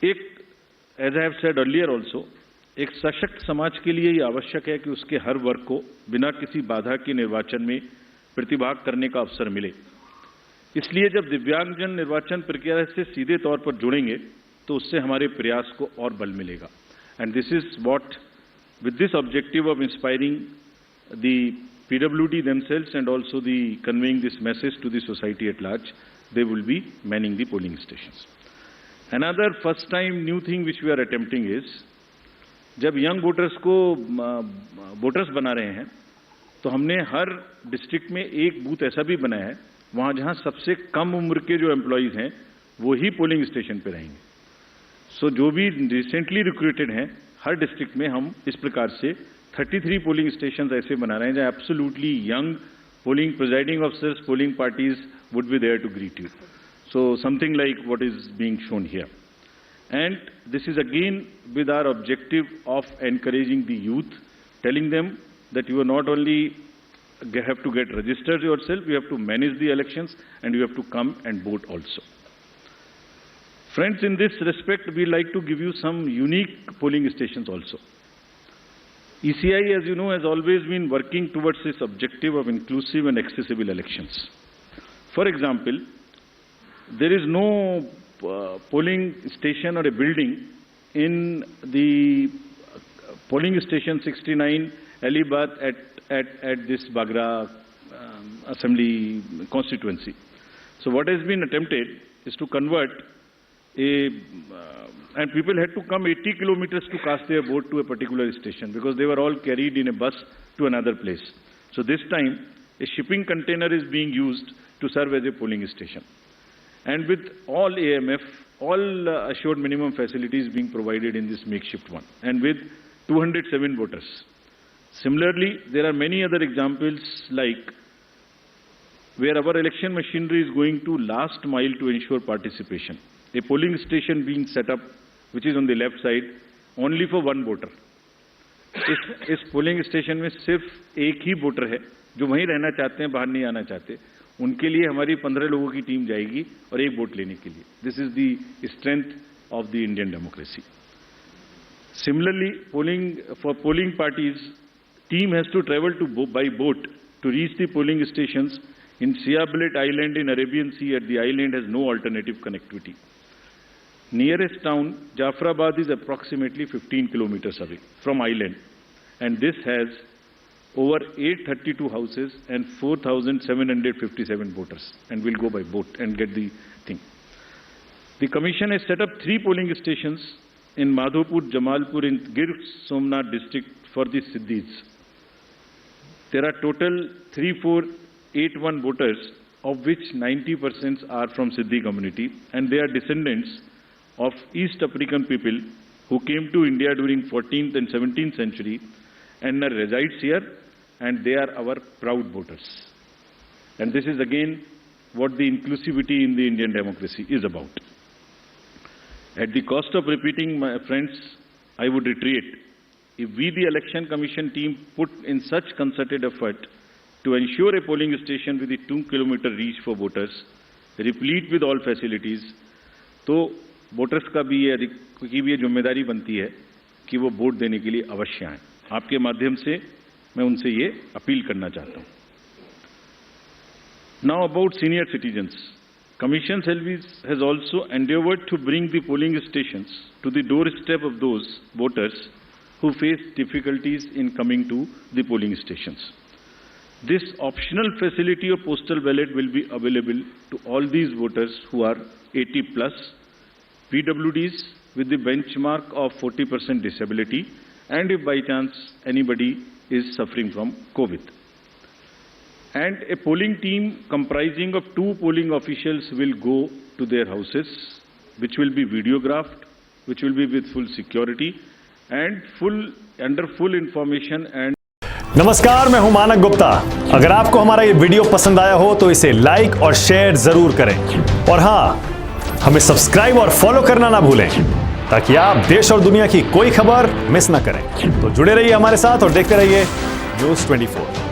एक, as I have said earlier also, एक सशक्त समाज के लिए ये आवश्यक है कि उसके हर वर्ग को बिना किसी बाधा के निर्वाचन में प्रतिभाग करने का अवसर मिले। इसलिए जब दिव्यांगजन निर्वाचन प्रक्रिया से सीधे तौर पर जुड़ेंगे तो उससे हमारे प्रयास को और बल मिलेगा। And this is what, with this objective of inspiring the PWD themselves and also the conveying this message to the society at large, they will be manning the polling stations. Another first time new thing which we are attempting is, जब young voters को voters बना रहे हैं तो हमने हर district में एक booth ऐसा भी बनाया है वहां जहां सबसे कम उम्र के जो एम्प्लॉइज हैं वो ही पोलिंग स्टेशन पे रहेंगे। सो जो भी रिसेंटली रिक्रूटेड हैं हर डिस्ट्रिक्ट में हम इस प्रकार से 33 पोलिंग स्टेशन ऐसे बना रहे हैं जहां absolutely young polling presiding officers, polling parties would be there to greet you. So something like what is being shown here. And this is again with our objective of encouraging the youth, telling them that you are not only have to get registered yourself, you have to manage the elections and you have to come and vote also. Friends, in this respect, we like to give you some unique polling stations also. ECI, as you know, has always been working towards this objective of inclusive and accessible elections. For example, there is no polling station or a building in the polling station 69 Alibath at this Bagra assembly constituency. So what has been attempted is to convert and people had to come 80 kilometers to cast their vote to a particular station because they were all carried in a bus to another place. So this time a shipping container is being used to serve as a polling station. And with all AMF, all assured minimum facilities being provided in this makeshift one, and with 207 voters. Similarly, there are many other examples like where our election machinery is going to last mile to ensure participation. A polling station being set up, which is on the left side, only for one voter. इस polling station में सिर्फ एक ही voter है जो वहीं रहना चाहते हैं, बाहर नहीं आना चाहते। उनके लिए हमारी 15 लोगों की टीम जाएगी और एक वोट लेने के लिए। This is the strength of the Indian democracy. Similarly, polling parties team has to travel to by boat to reach the polling stations in Shiyalbet island in Arabian sea at the island has no alternative connectivity. Nearest town, Jafrabad, is approximately 15 kilometers away from island, and this has over 832 houses and 4,757 voters, and will go by boat and get the thing. The commission has set up 3 polling stations in Madhopur, Jamalpur, in Gir Somnath district for the Siddhis. There are total 3481 voters, of which 90% are from Siddhi community, and they are descendants of East African people who came to India during 14th and 17th century and resides here, and they are our proud voters. And this is again what the inclusivity in the Indian democracy is about. At the cost of repeating, my friends, I would reiterate, if we, the Election Commission team, put in such concerted effort to ensure a polling station with a 2-kilometer reach for voters, replete with all facilities, तो voters का भी ये जिम्मेदारी बनती है कि वो vote देने के लिए अवश्य आएं। आपके माध्यम से मैं उनसे ये अपील करना चाहता हूं। Now about senior citizens, commission has also endeavored to bring the polling stations to the doorstep of those voters who face difficulties in coming to the polling stations. This optional facility of postal ballot will be available to all these voters who are 80 plus, PWDs with the benchmark of 40% disability, and if by chance anybody is suffering from COVID. And a polling team comprising of 2 polling officials will go to their houses, which will be videographed, which will be with full security and under full information and नमस्कार, मैं हूं मानक गुप्ता। अगर आपको हमारा ये video पसंद आया हो तो इसे लाइक और शेयर जरूर करें, और हां, हमें सब्सक्राइब और फॉलो करना ना भूलें ताकि आप देश और दुनिया की कोई खबर मिस ना करें। तो जुड़े रहिए हमारे साथ और देखते रहिए News24।